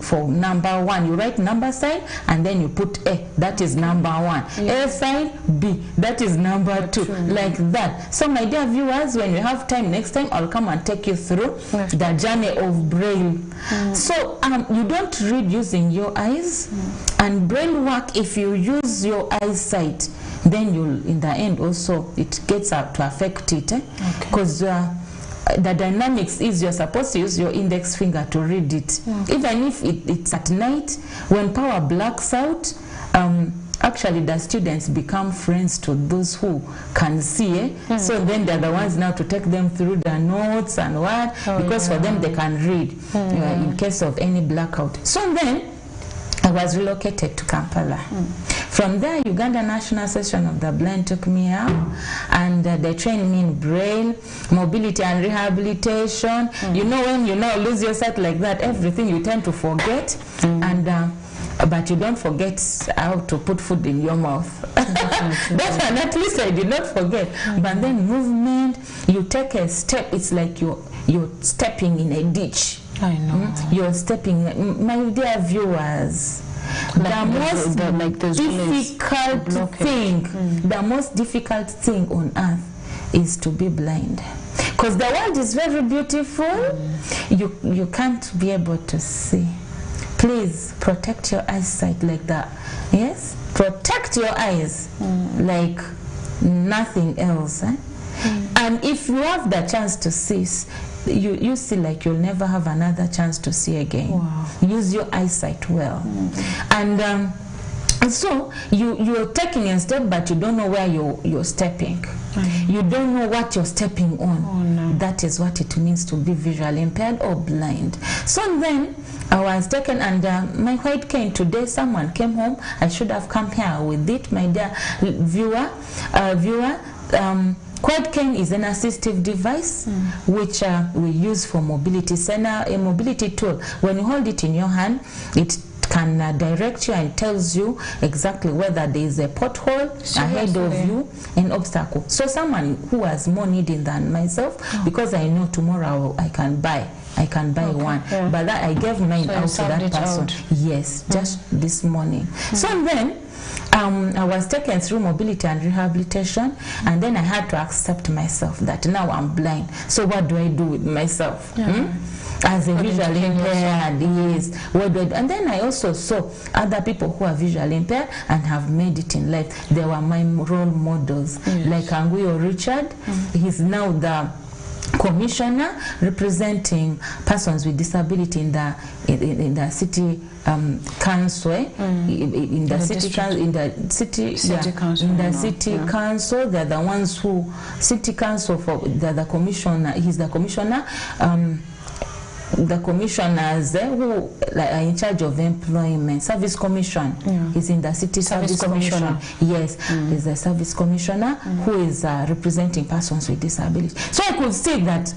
for number 1. You write number sign and then you put A, that is number 1. Yeah. A sign, B, that is number 2. Like that. So my dear viewers, when you have time next time, I'll come and take you through the journey of Braille. So you don't read using your eyes, and Braille work if you use your eyesight, then you'll in the end also it gets out to affect it, because the dynamics is you're supposed to use your index finger to read it. Even if it's at night, when power blacks out, actually the students become friends to those who can see. So then they're the ones now to take them through the notes and what, because for them they can read in case of any blackout. So then I was relocated to Kampala. From there, Uganda National Association of the Blind took me out, and they trained me in Braille, mobility and rehabilitation. You know, when you now lose your sight like that, everything you tend to forget, and but you don't forget how to put food in your mouth. That one, at least I did not forget. But then movement, you take a step, it's like you're stepping in a ditch. I know. You're stepping, my dear viewers. The most difficult thing on earth is to be blind, because the world is very beautiful. You can't be able to see. Please protect your eyesight like that. Yes, protect your eyes like nothing else. And if you have the chance to see, you see like you'll never have another chance to see again. Use your eyesight well. And so you're taking a step, but you don't know where you're stepping. You don't know what you're stepping on. That is what it means to be visually impaired or blind. So then I was taken under my white cane. Today someone came home. I should have come here with it, my dear viewer. White cane is an assistive device which we use for mobility. It's a mobility tool. When you hold it in your hand, it can direct you and tells you exactly whether there is a pothole ahead of you, an obstacle. So someone who has more needing than myself, because I know tomorrow I can buy one, but that I gave mine out to that person. Yes, just this morning. So then I was taken through mobility and rehabilitation, and then I had to accept myself that now I'm blind. So what do I do with myself? As a visually impaired, yes. What do I do? And then I also saw other people who are visually impaired and have made it in life. They were my role models, like Anguio Richard. He's now the commissioner representing persons with disability in the city council, in the city council. They're the ones who city council for the commissioner. He's the commissioner. The commissioners who are in charge of employment, service commission, is in the city service commission. Yes, is the service commissioner who is representing persons with disability. So I could see that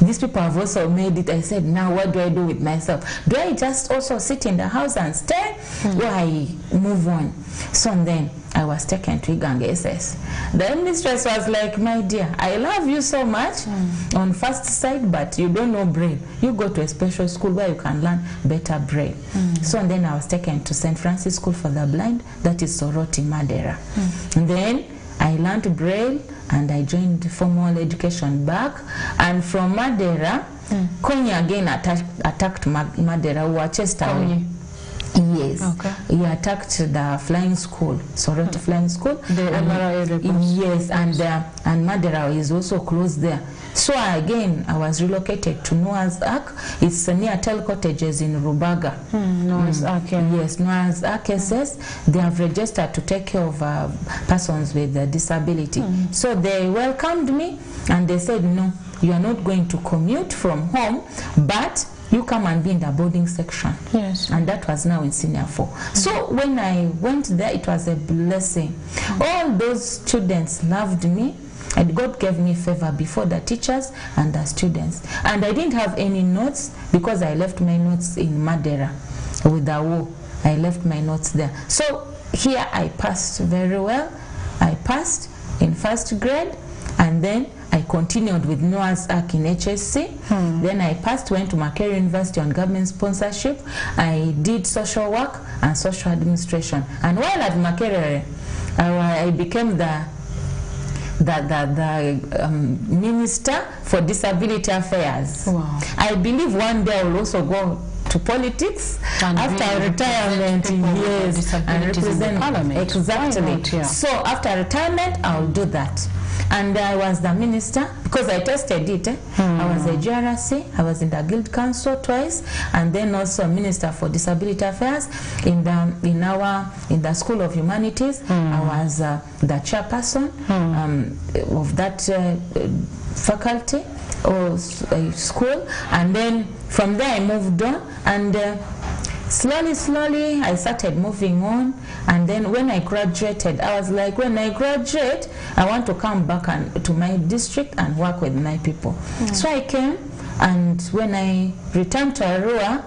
these people have also made it. I said, now what do I do with myself? Do I just also sit in the house and stay, or I move on? So then I was taken to Igang SS. The mistress was like, my dear, I love you so much on first sight, but you don't know Braille. You go to a special school where you can learn better Braille. So then I was taken to St. Francis School for the Blind, that is Soroti, Madeira. And then I learned Braille and I joined formal education back. And from Madeira, Konya again attacked Madeira, who were chased away. Yes, he attacked the flying school, Soroti Flying School. Yes, and Madeira is also close there. So again, I was relocated to Noah's Ark. It's near Tel Cottages in Rubaga. Noah's Ark. Yes, Noah's Ark SS. They have registered to take care of persons with disability. So they welcomed me and they said, no, you are not going to commute from home, but you come and be in the boarding section. Yes. And that was now in senior 4. So when I went there, it was a blessing. All those students loved me, and God gave me favor before the teachers and the students. And I didn't have any notes because I left my notes in Madeira with the war. I left my notes there. So here I passed very well. I passed in first grade, and then I continued with Noah's Ark in HSC. Then I passed, went to Makerere University on government sponsorship. I did social work and social administration. And while at Makerere, I became the Minister for Disability Affairs. Wow. I believe one day I will also go to politics and after retirement, yes, and represent parliament. Exactly. Not, yeah. So after retirement, I will do that. And I was the minister because I tested it. I was a GRC, I was in the Guild Council twice, and then also a Minister for Disability Affairs in the School of Humanities. I was the chairperson of that faculty or school, and then from there I moved on, and slowly I started moving on. And then when I graduated, I was like, when I graduate, I want to come back to my district and work with my people. So I came, and when I returned to Arua,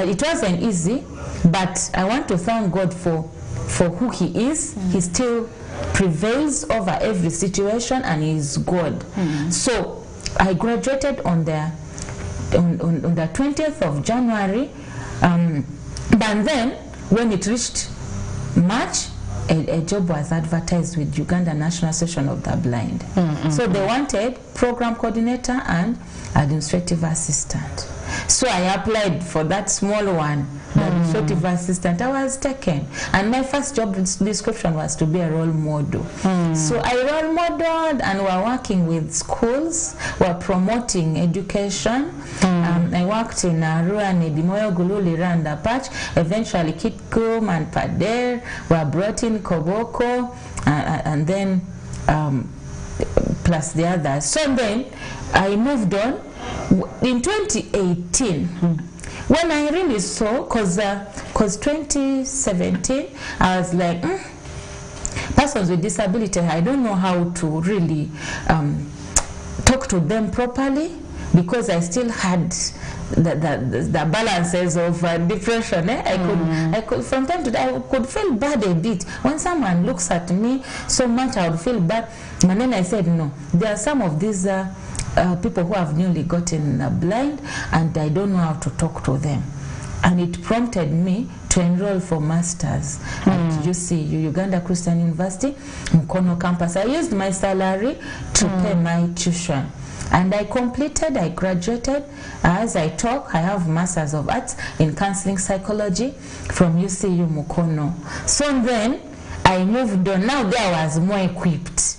it wasn't easy, but I want to thank God for who He is. He still prevails over every situation, and He is God. So I graduated on the 20th of January, but then when it reached March, a job was advertised with Uganda National Association of the Blind. So they wanted program coordinator and administrative assistant. So I applied for that small one, the administrative assistant. I was taken, and my first job description was to be a role model. So I role modeled, and we're working with schools, we're promoting education. I worked in Arua, Nedimoyo, Gululi, Randa Patch, eventually Kitgum and Pader were brought in, Koboko, and then plus the others. So then I moved on. In 2018, when I really saw, because 2017, I was like, persons with disability, I don't know how to really talk to them properly, because I still had the balances of depression. I could from time to time I could feel bad a bit when someone looks at me so much. I would feel bad, and then I said, no, there are some of these people who have newly gotten blind, and I don't know how to talk to them. And it prompted me to enroll for masters at UC, Uganda Christian University, Mukono campus. I used my salary to pay my tuition. And I completed, I graduated. As I talk, I have Masters of Arts in Counseling Psychology from UCU Mukono. So then I moved on. Now there I was more equipped.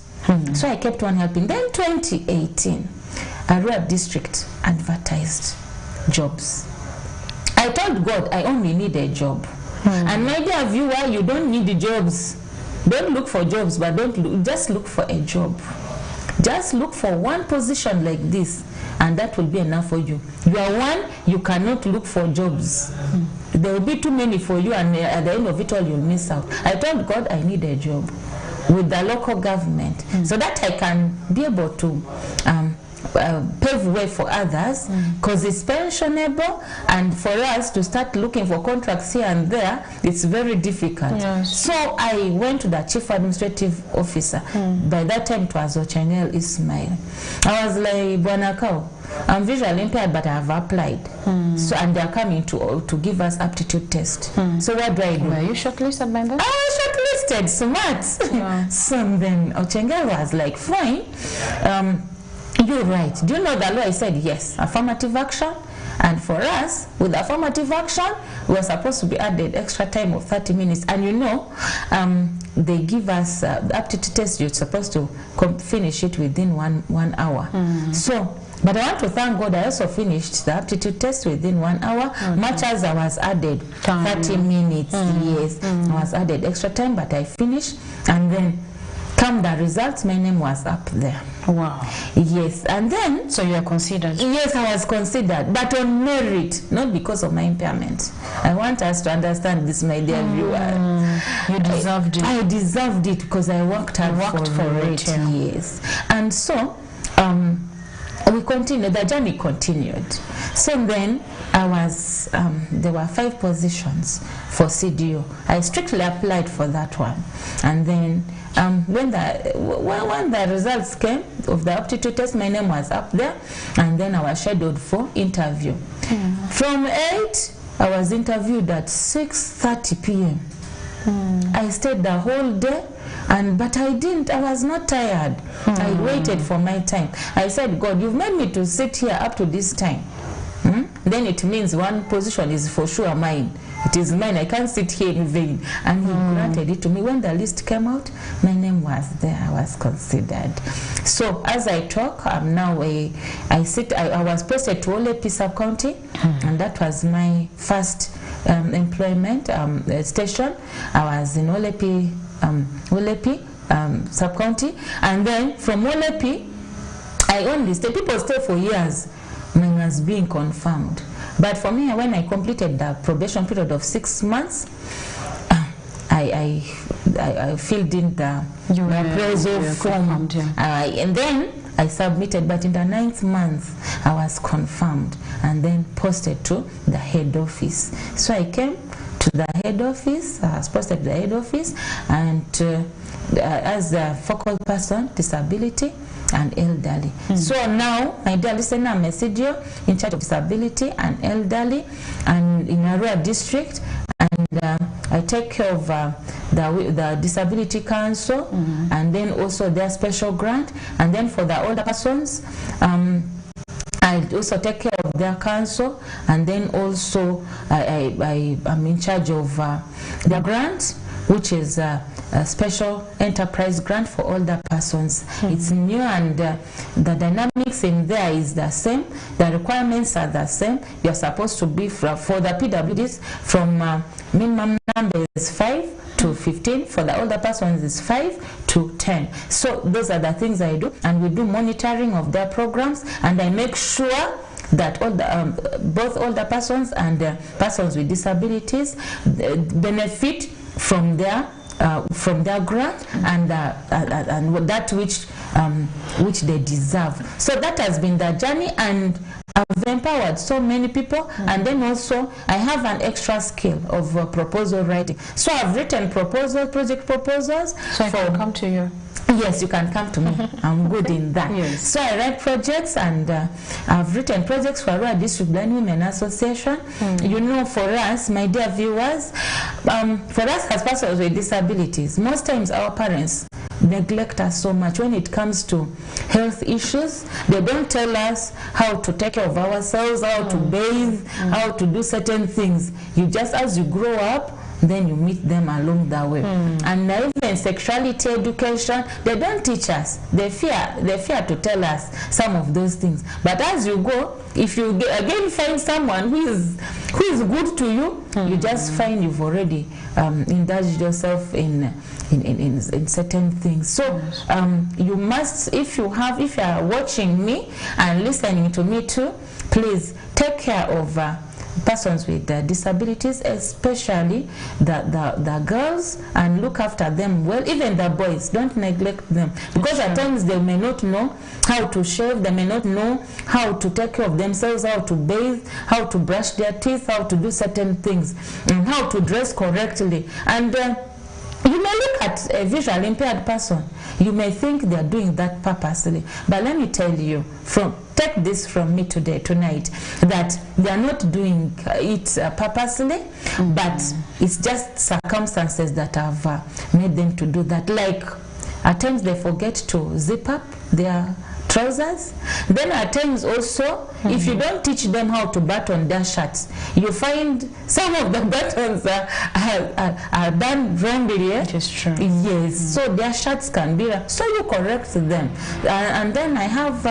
So I kept on helping. Then 2018, Arua District advertised jobs. I told God I only need a job. And my dear viewer, you don't need jobs. Don't look for jobs, but just look for a job. Just look for one position like this, and that will be enough for you. You are one, you cannot look for jobs. There will be too many for you, and at the end of it all, you'll miss out. I told God I need a job with the local government so that I can be able to pave way for others, because it's pensionable, and for us to start looking for contracts here and there, it's very difficult. Yes. So I went to the chief administrative officer. By that time it was Ochengel Ismail. I was like, Bwanakao, I'm visually impaired, but I have applied. So, and they are coming to give us aptitude test. So what do I do? Were you shortlisted by them? I was shortlisted, smart. Yeah. So then Ochengel was like, fine. You're right. Do you know the law? I said yes, affirmative action. And for us, with affirmative action, we were supposed to be added extra time of 30 minutes. And you know, they give us the aptitude test, you're supposed to finish it within one hour. So, but I want to thank God I also finished the aptitude test within 1 hour, much as I was added 30 minutes. Yes, I was added extra time, but I finished. And then come the results, my name was up there. Wow. Yes, and then... So you are considered? Yes, I was considered, but on merit, not because of my impairment. I want us to understand this, my dear viewer. You deserved it. I deserved it because I worked hard for it. Yeah. Yes. And so, we continued, the journey continued. So then, there were 5 positions for CDO. I strictly applied for that one, and then when the results came of the aptitude test, my name was up there, and then I was scheduled for interview. From 8, I was interviewed at 6:30 p.m. I stayed the whole day, but I was not tired. I waited for my time. I said, God, you've made me to sit here up to this time. Then it means one position is for sure mine. It is mine. I can't sit here in vain. And he granted it to me. When the list came out, my name was there. I was considered. So as I talk, I'm now I was posted to Olepi sub-county, and that was my first employment station. I was in Olepi sub-county, and then from Olepi, I only stay. People stay for years. Mine was being confirmed. But for me, when I completed the probation period of 6 months, I filled in the appraisal form, and then I submitted. But in the 9th month, I was confirmed and then posted to the head office. So I came to the head office. I was posted to the head office, and as a focal person, disability and elderly. So now, my dear listener, I'm a CDO in charge of disability and elderly, and in Arua district, and I take care of the disability council, and then also their special grant, and then for the older persons, I also take care of their council, and then also I am in charge of the grant, which is a special enterprise grant for older persons. It's new, and the dynamics in there is the same. The requirements are the same. You're supposed to be for the PWDs from minimum number is 5 to 15. For the older persons is 5 to 10. So those are the things I do, and we do monitoring of their programs, and I make sure that all the, both older persons and persons with disabilities benefit from their grant and that which they deserve. So that has been the journey, and I've empowered so many people, and then also I have an extra skill of proposal writing. So I've written project proposals. So I can come to you. Yes, you can come to me. I'm good in that. Yes. So I write projects, and I've written projects for our District Blind Women Association. You know, for us, my dear viewers, for us as persons with disabilities, most times our parents neglect us so much when it comes to health issues. They don't tell us how to take care of ourselves, how to bathe, how to do certain things. You just, as you grow up, then you meet them along the way. And even sexuality education, they don't teach us. They fear to tell us some of those things. But as you go, if you again find someone who is good to you, you just find you've already indulged yourself in certain things. So you must, if you are watching me and listening to me too, please take care of persons with disabilities, especially the girls, and look after them well. Even the boys, don't neglect them, because at times they may not know how to shave, they may not know how to take care of themselves, how to bathe, how to brush their teeth, how to do certain things, and how to dress correctly. And you may look at a visually impaired person, you may think they're doing that purposely, but let me tell you, take this from me tonight, that they are not doing it purposely, but it's just circumstances that have made them to do that. Like at times they forget to zip up their trousers. Then at times also, if you don't teach them how to button their shirts, you find some of the buttons are done wrongly. It is true. Yes, so their shirts can be, so you correct them. And then I have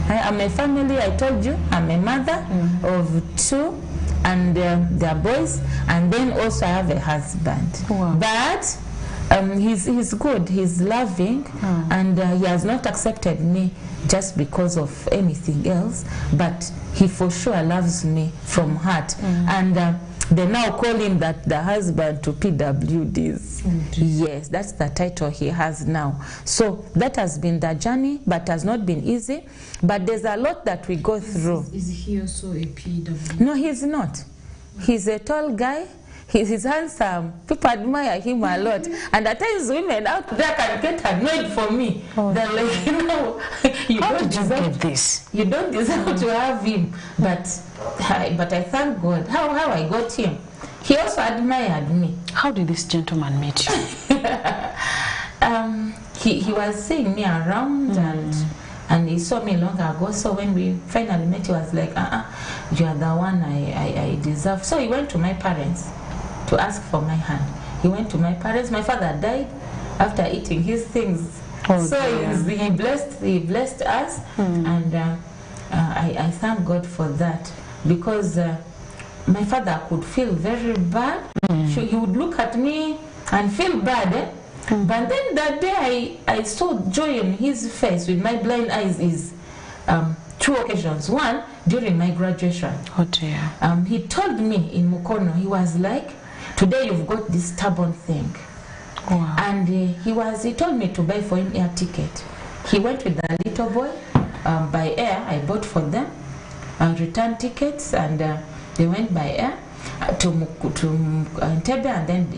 I'm a family, I told you, I'm a mother of 2, and they're boys, and then also I have a husband. Wow. But he's good, he's loving, and he has not accepted me just because of anything else, but he for sure loves me from heart. And They now call him that the husband to PWDs. Yes, that's the title he has now. So that has been the journey, but has not been easy. But there's a lot that we go through. Is he also a PW? No, he's not. He's a tall guy. He's handsome. People admire him a lot. And at times women out there can get annoyed for me. They're like, you know, you How don't did you deserve get this? You don't deserve to have him. But I thank God. How I got him. He also admired me. How did this gentleman meet you? He was seeing me around and he saw me long ago. So when we finally met, he was like, you are the one I deserve. So he went to my parents to ask for my hand. He went to my parents. My father died after eating his things. So he blessed us, and I thank God for that, because my father could feel very bad. He would look at me and feel bad. But then that day I saw joy in his face with my blind eyes is 2 occasions. One, during my graduation. Oh dear. He told me in Mukono, he was like, today you've got this stubborn thing. Wow. And he told me to buy for him air ticket. He went with the little boy by air. I bought for them return tickets, and they went by air to Entebbe, and then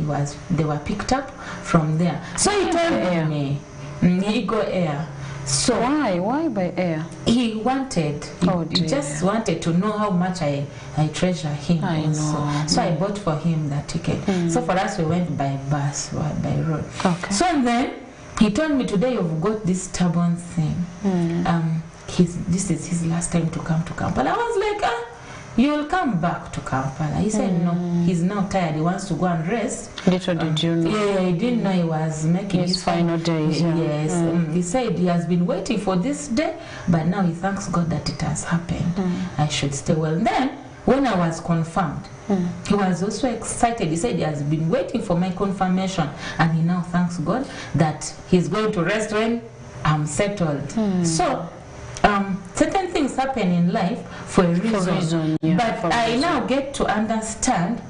they were picked up from there. So he told me, he go air. So why by air? He wanted, he just wanted to know how much I treasure him. I know. So I bought for him that ticket. So for us, we went by bus, by road. Okay. So then he told me, today you've got this stubborn thing. This is his last time to come to Kampala. I was like, you'll come back to Kampala. He said no, he's now tired, he wants to go and rest. Little did you know. Yeah, he didn't know he was making his final days. Yes, he said he has been waiting for this day, but now he thanks God that it has happened. I should stay well. Then when I was confirmed, he was also excited. He said he has been waiting for my confirmation, and he now thanks God that he's going to rest when I'm settled. So certain things happen in life for a reason, but I now get to understand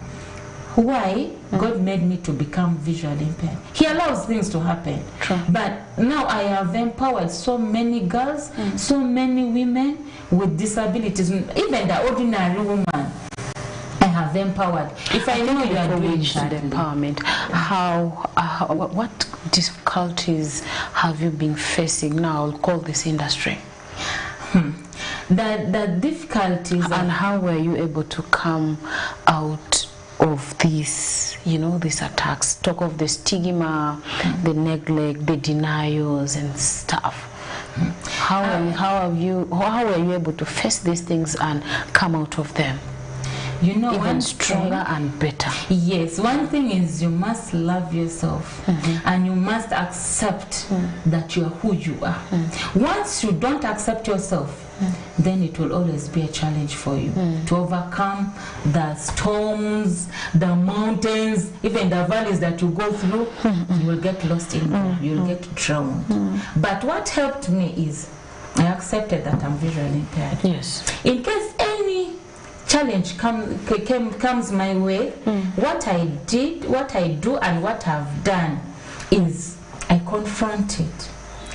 why God made me to become visually impaired. He allows things to happen. But now I have empowered so many girls, so many women with disabilities, even the ordinary woman I have empowered. If I know you are doing the empowerment, what difficulties have you been facing now? I'll call this industry. The difficulties, and how were you able to come out of these, these attacks? Talk of the stigma, the neglect, the denials and stuff. How were you able to face these things and come out of them? Even stronger and better. Yes, one thing is you must love yourself, and you must accept that you are who you are. Once you don't accept yourself, then it will always be a challenge for you to overcome the storms, the mountains, even the valleys that you go through. You will get lost in them, you will get drowned. But what helped me is I accepted that I'm visually impaired. Yes. In case any challenge comes my way, what I do and what I've done is I confront it,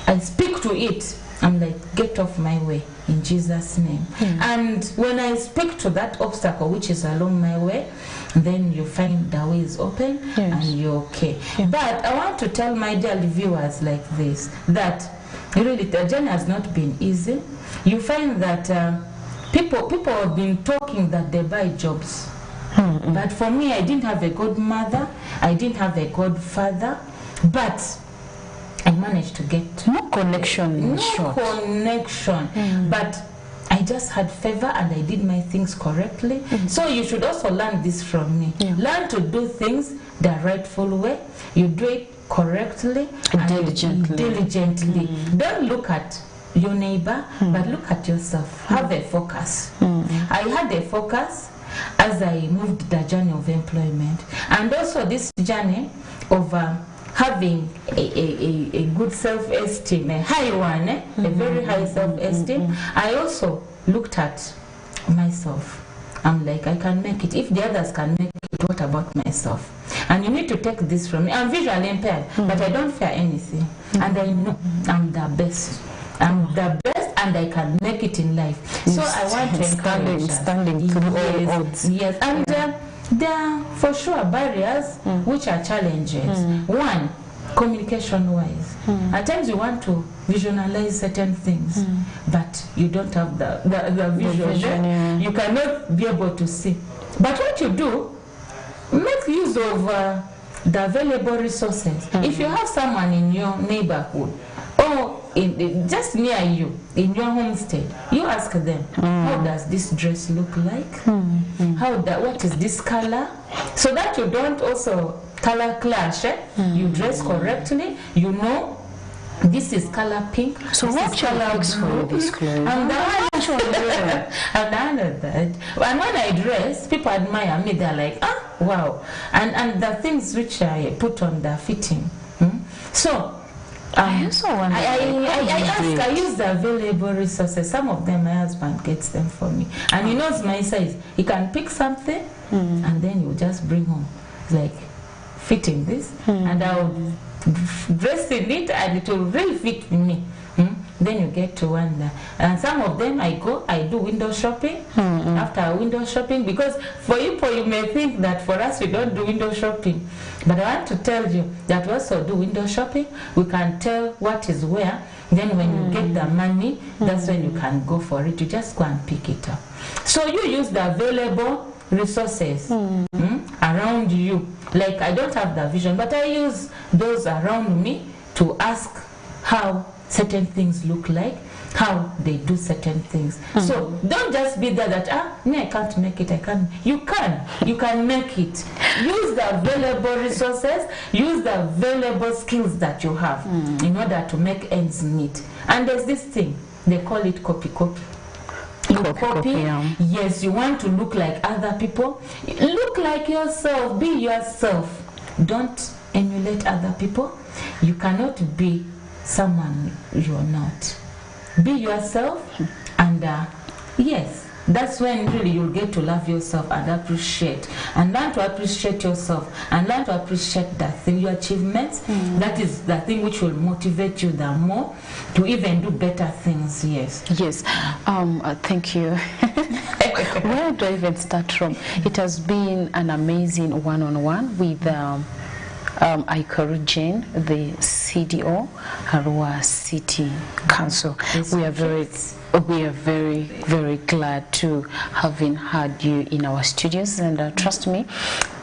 I speak to it. I'm like, get off my way in Jesus' name. And when I speak to that obstacle which is along my way, then you find the way is open and you're okay. But I want to tell my dear viewers like this, that really the journey has not been easy. You find that people have been talking that they buy jobs. But for me, I didn't have a good mother, I didn't have a good father, but I managed to get no connection. But I just had favor and I did my things correctly. So you should also learn this from me. Learn to do things the rightful way. You do it correctly and diligently. Don't look at your neighbor, but look at yourself. Have a focus. I had a focus as I moved the journey of employment, and also this journey of having a good self-esteem, a high one, a very high self-esteem. I also looked at myself. I'm like, I can make it. If the others can make but what about myself? And you need to take this from me. I'm visually impaired, but I don't fear anything. And I know I'm the best. I'm the best, and I can make it in life. So I want to encourage standing through all odds. Yes, and there are for sure barriers which are challenges. One, communication-wise. At times you want to visualize certain things, but you don't have the vision. You cannot be able to see. But what you do, make use of the available resources. If you have someone in your neighborhood or just near you, in your homestead, you ask them, how does this dress look like? What is this color? So that you don't also color clash. You dress correctly, you know this is color pink. So what color picks for this clothes? And when I dress, people admire me. They're like, ah, wow. And the things which I put on the fitting. So I use the available resources. Some of them my husband gets them for me, and he knows my size. He can pick something, and then you just bring home, like fitting this, and I'll dress in it, and it will really fit me. Then you get to wonder. And some of them I do window shopping. After window shopping, because for you may think that for us we don't do window shopping, but I want to tell you that we also do window shopping. We can tell what is where. Then when you get the money, that's when you can go for it. You just go and pick it up. So you use the available resources around you. Like I don't have the vision, but I use those around me to ask how certain things look like, how they do certain things. So don't just be there that me I can't make it. You can make it. Use the available resources, use the available skills that you have in order to make ends meet. And there's this thing, they call it copy. You copy. Yes, you want to look like other people. Look like yourself, be yourself. Don't emulate other people. You cannot be someone you're not. Be yourself, and yes, that's when really you'll get to love yourself and appreciate, and learn to appreciate yourself, and learn to appreciate that thing, your achievements. That is the thing which will motivate you the more to even do better things. Yes. Thank you. Where do I even start from? It has been an amazing one-on-one with Ikoru Jane, the CDO, Arua City Council. We are very, very glad to having had you in our studios, and trust me,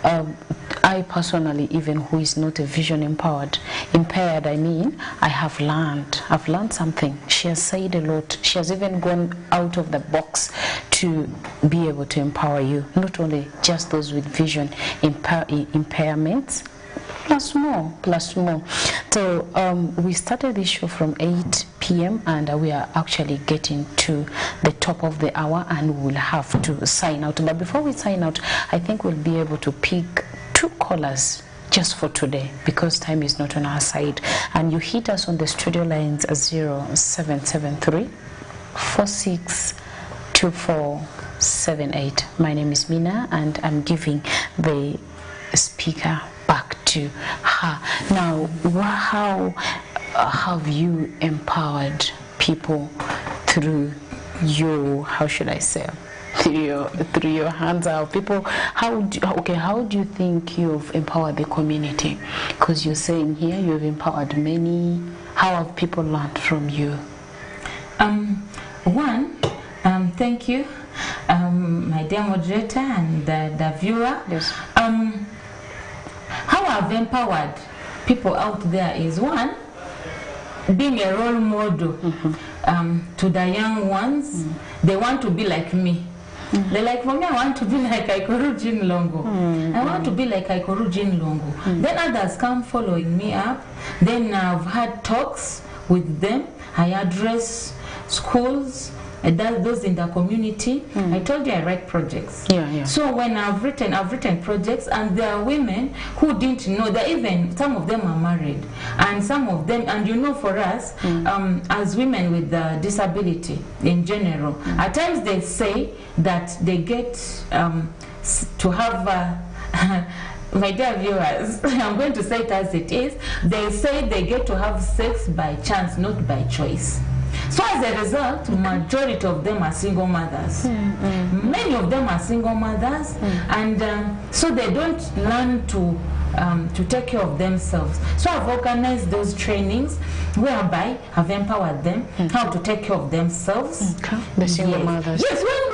I personally, even who is not a vision impaired, I mean, I've learned something. She has said a lot. She has even gone out of the box to be able to empower you, not only just those with vision impairments, plus more. So we started this show from 8 p.m. and we are actually getting to the top of the hour, and we will have to sign out. But before we sign out, I think we'll be able to pick 2 callers just for today, because time is not on our side. And you hit us on the studio lines at 0773 462478. My name is Mina, and I'm giving the speaker back to her. Now, how have you empowered people through your, how should I say, through your hands? People, how do you think you've empowered the community? Because you're saying here you've empowered many. How have people learned from you? Thank you, my dear moderator and the viewer. Yes. How I've empowered people out there is, one, being a role model to the young ones. They want to be like me. They're like, for me, I want to be like Ikoru Jane Longo. I want to be like Ikoru Jane Longo. Then others come following me up. Then I've had talks with them. I address schools, those in the community. I told you I write projects. So when I've written projects, and there are women who didn't know that even some of them are married, and some of them, and you know, for us as women with disability in general, at times they say that they get to have My dear viewers, I'm going to say it as it is. They say they get to have sex by chance, not by choice. So as a result, majority of them are single mothers. Many of them are single mothers, and so they don't learn to take care of themselves. So I've organized those trainings whereby I've empowered them how to take care of themselves. Okay. The single mothers.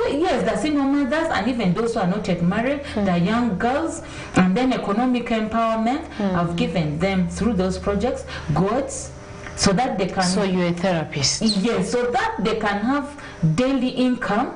Yes, the single mothers, and even those who are not yet married, the young girls, and then economic empowerment. I've given them through those projects goods, so that they can. So you're a therapist. Yes, so that they can have daily income,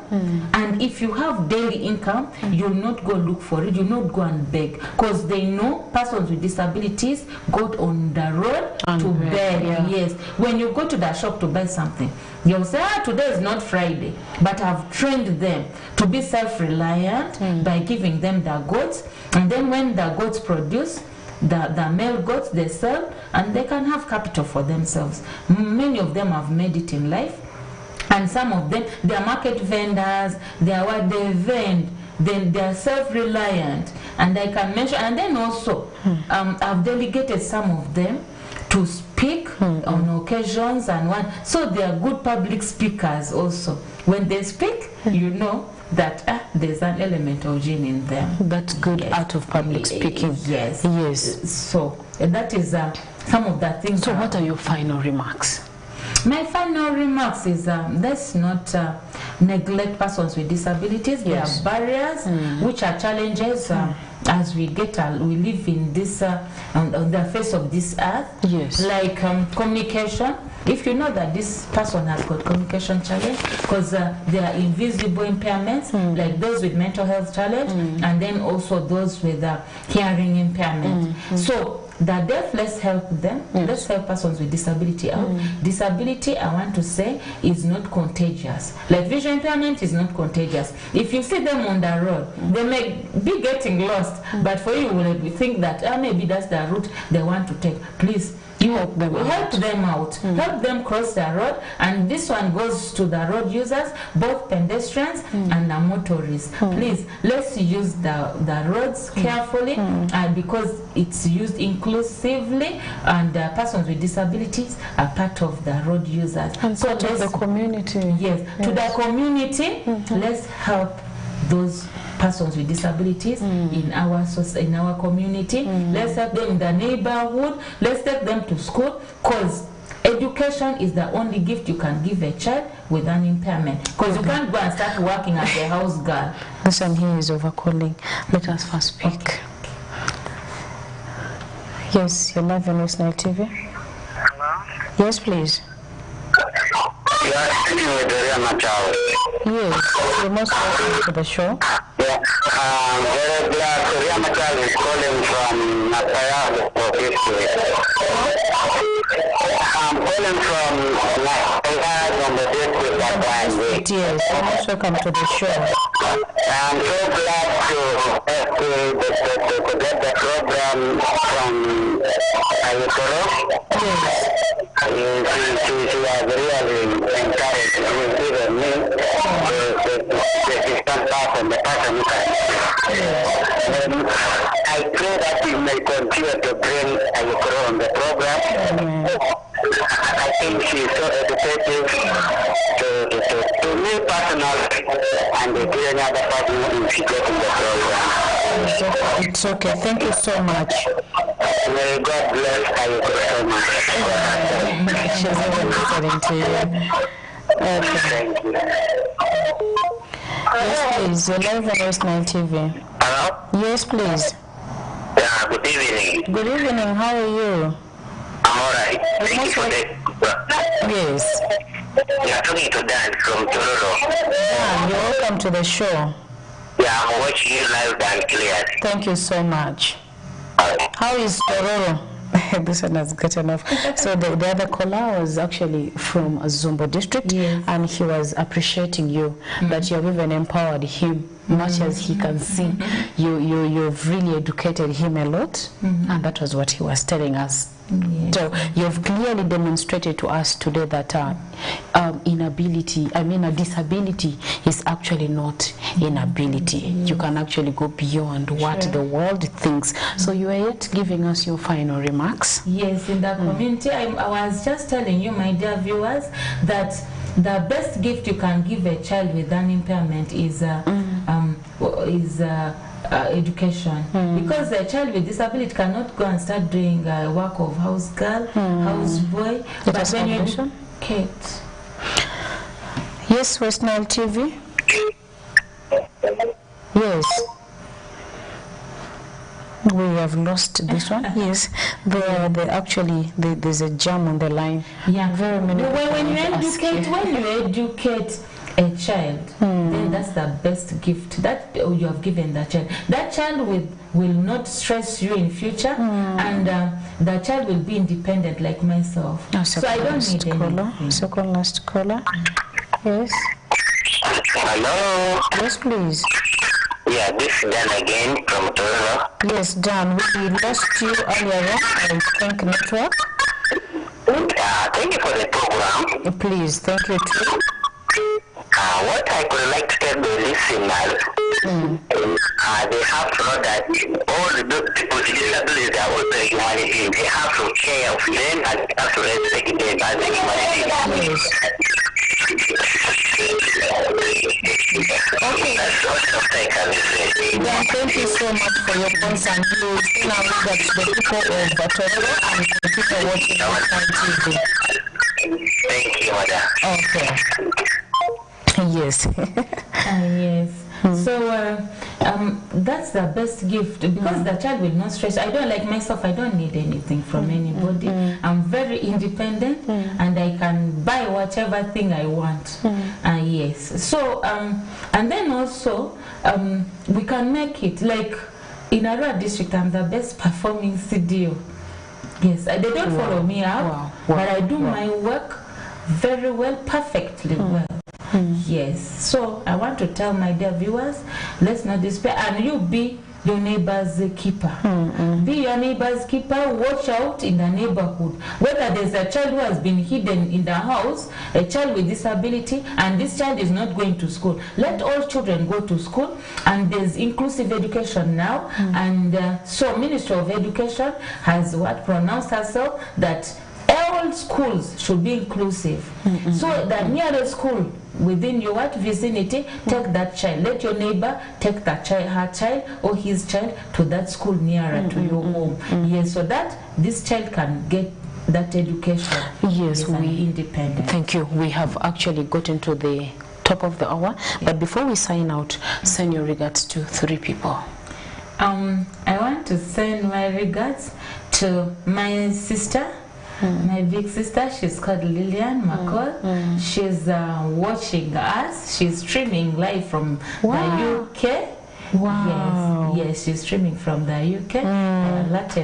and if you have daily income, you'll not go look for it, you'll not go and beg, because they know persons with disabilities go on the road to beg. Yes, when you go to the shop to buy something, you'll say, today is not Friday, but I've trained them to be self-reliant by giving them the goods, and then when the goods produce, the male goats, they sell, and they can have capital for themselves. Many of them have made it in life, and some of them, they are market vendors, they are what they vend, then they are self-reliant, and I can mention, and then also I've delegated some of them to speak on occasions and one, so they are good public speakers also. When they speak, you know that there's an element of gene in them. That's good art of public speaking. Yes. Yes. So that is some of the things. So what are your final remarks? My final remarks is let's not neglect persons with disabilities. Yes. There are barriers which are challenges as we live in this on the face of this earth. Yes. Like communication. If you know that this person has got communication challenge, because there are invisible impairments, like those with mental health challenge, and then also those with hearing impairment. So the deaf, let's help them. Let's help persons with disability out. Disability, I want to say, is not contagious. Like vision impairment is not contagious. If you see them on the road, they may be getting lost, but for you will think that maybe that's the route they want to take. Please, you help them out. Help them cross the road, and this one goes to the road users, both pedestrians and the motorists. Please, let's use the roads carefully, because it's used inclusively, and persons with disabilities are part of the road users. And so to the community. Yes, to the community, let's help those persons with disabilities in our community. Let's help them in the neighborhood. Let's take them to school, because education is the only gift you can give a child with an impairment, because you can't go and start working as a house girl. This one here is overcalling. Let us first speak. Yes, you're live on Westnile TV. Hello? Yes, please. You are speaking with Yes, you're most welcome to the show. Yeah, very glad. Surya Machal is calling from Nataya district. I'm calling from Nataya from the district of Bangalore. Yes, you're most welcome to the show. I'm so glad to get the program from Ayutoro. Yes. She has really encouraged me, the distant person, the person who can. I pray that we may continue to bring Ayukuro on the program. I think she is so educative to me personally, and to any other person if she gets in the program. It's okay. Thank you so much. May God bless Ayukuro so much. She's even listening to you. Okay. Thank you. Yes, please. You're live on Westnile TV. Hello? Yes, please. Yeah, good evening. Good evening. How are you? I'm alright. Thank you for the... Yes. You're talking to Dan from Tororo. Dan, you're welcome to the show. Yeah, I'm watching you live and clear. Thank you so much. How is Tororo? This one has gotten off. So the other caller was actually from Zumbo district, yes, and he was appreciating you that you have even empowered him much as he can see. You've really educated him a lot, and that was what he was telling us. Yes. So you've clearly demonstrated to us today that a disability is actually not inability. You can actually go beyond what the world thinks. So you are yet giving us your final remarks. Yes, in the community, I was just telling you, my dear viewers, that the best gift you can give a child with an impairment is education, because a child with disability cannot go and start doing work of house girl, house boy, but when you educate. Yes, Westnile TV. Yes. We have lost this one. Yes, there's a jam on the line. Yeah, very many. When you educate a child, then that's the best gift that you have given that child. That child will not stress you in future, and the child will be independent like myself. So I don't need anything. Second last caller. Yes. Hello. Yes, please. Yeah, this is Dan again from Toronto. Yes, Dan, we lost you earlier on, I think, network. Thank you for the program. Please, thank you too. What I would like to tell the listeners, they have to know that all the people with disabilities are also human beings. They have to care of them and they have to respect them as a human being. Okay. That's what I can say. Dan, thank you so much for your concern. You still now look at the people of Toronto and the people watching on TV. Thank you, Mother. Okay. Yes. Yes. So that's the best gift, because the child will not stress. I don't, like myself, I don't need anything from anybody. I'm very independent, and I can buy whatever thing I want. Yes. So and then also we can make it like in Arua district. I'm the best performing CDO. Yes, they don't follow me up, but I do my work very well, perfectly well. Yes, so I want to tell my dear viewers, let's not despair, and you be your neighbor's keeper. Be your neighbor's keeper. Watch out in the neighborhood. Whether there's a child who has been hidden in the house, a child with disability, and this child is not going to school, let all children go to school. And there's inclusive education now, and so Ministry of Education has pronounced herself that all schools should be inclusive. So the nearest school within your vicinity, take that child. Let your neighbor take that child, her child or his child, to that school nearer to your home. Yes, so that this child can get that education. Yes, we independent. Thank you. We have actually gotten to the top of the hour, but before we sign out, send your regards to 3 people. I want to send my regards to my sister. My big sister, she's called Lillian McCall. She's watching us. She's streaming live from the UK. Wow. Yes, she's streaming from the UK.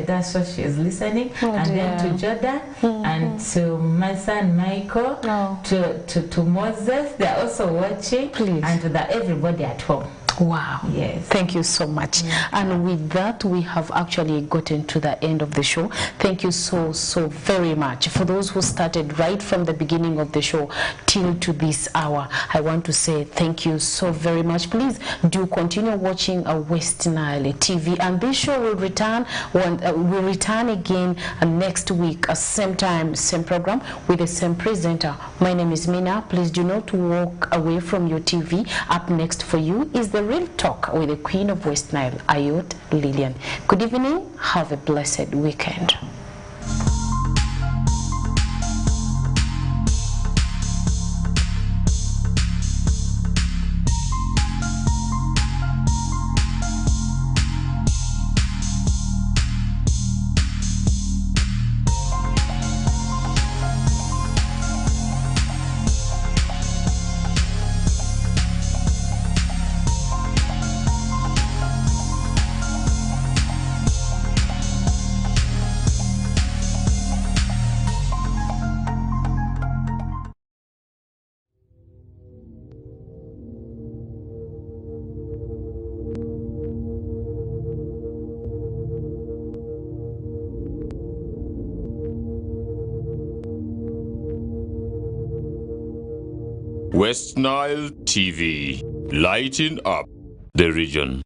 That's so she's listening. And then to Jordan, and to my son Michael, to Moses, they're also watching. Please. And to everybody at home. Wow. Yes. Thank you so much. And with that, we have actually gotten to the end of the show. Thank you so very much. For those who started right from the beginning of the show till to this hour, I want to say thank you so very much. Please do continue watching Westnile TV, and this show will return again next week, same time, same program, with the same presenter. My name is Mina. Please do not walk away from your TV. Up next for you is the Real Talk with the Queen of Westnile, Ayot Lillian. Good evening. Have a blessed weekend. Westnile TV, lighting up the region.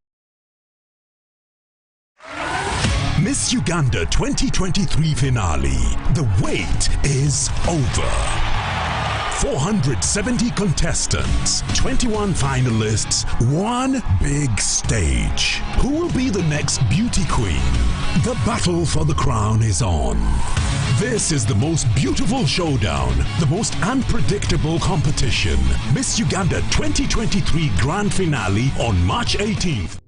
Miss Uganda 2023 finale. The wait is over. 470 contestants, 21 finalists, one big stage. Who will be the next beauty queen? The battle for the crown is on. This is the most beautiful showdown, the most unpredictable competition. Miss Uganda 2023 Grand Finale on March 18th.